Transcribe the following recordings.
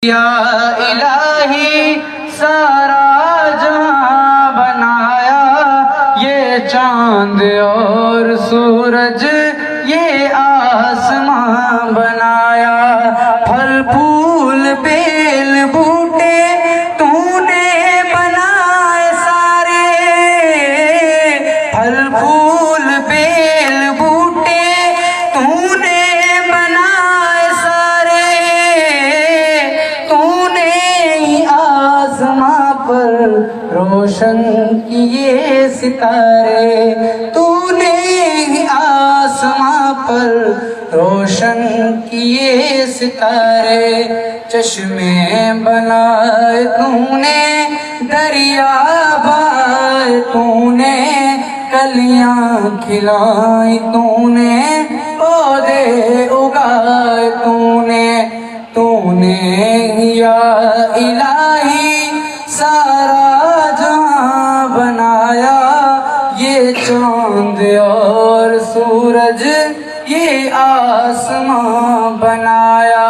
या इलाही सारा जहां बनाया, ये चांद और सूरज ये आसमां बनाया। फल फूल बेल बूटे तूने बनाए सारे, फल फूल बेल बूटे तूने बनाए सारे। तूने ही आसमां पर रोशन किए सितारे, तूने ही आसमां पर रोशन किए सितारे। चश्मे बनाए तूने, दरिया बाए तूने, कलियां खिलाई तूने, पौधे उगाए तूने। तूने या इलाही सारा जहां बनाया, ये चांद और सूरज ये आसमां बनाया।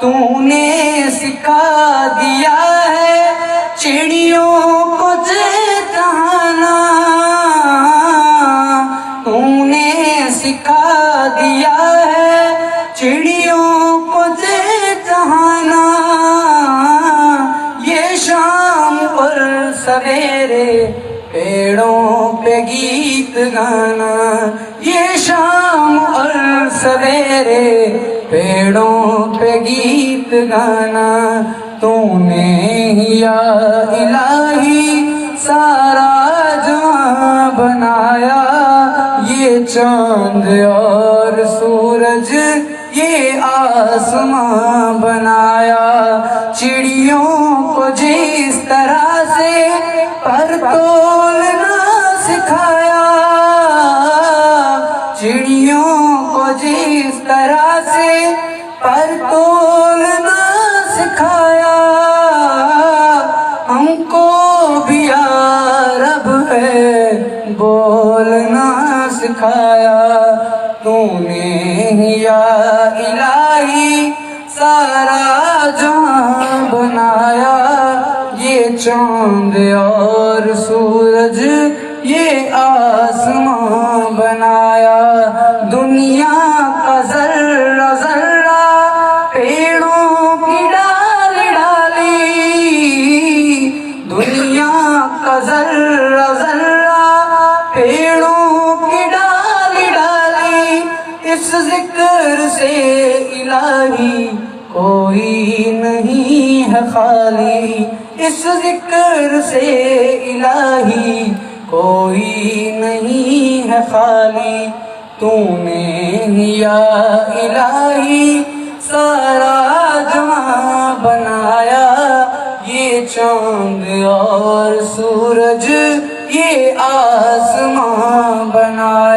तूने सिखा दिया है चिड़ियों को चहचहाना, तूने सिखा दिया है चिड़ियों को चहचहाना। ये शाम और सवेरे पेड़ों पे गीत गाना, ये शाम और सवेरे पेड़ों पे गीत गाना। तूने या इलाही सारा जहां बनाया, ये चांद और सूरज ये आसमां बनाया। चिड़ियों को जिस तरह से पर तोलना सिखाया, चिड़ियों को जिस तरह से पर तोलना सिखाया। हमको भी या रब है बोलना सिखाया। तूने या इलाही सारा जहां बनाया, ये चांद और सूरज ये आसमां बनाया। दुनिया का जर्रा जर्रा पेड़ों की डाली डाली, दुनिया का जर्रा जर्रा पेड़ों की डाली डाली। इस जिक्र से इलाही कोई नहीं है खाली, इस जिक्र से इलाही कोई नहीं है खाली। तूने या इलाही सारा जहां बनाया, ये चांद और सूरज ये आसमां बनाया।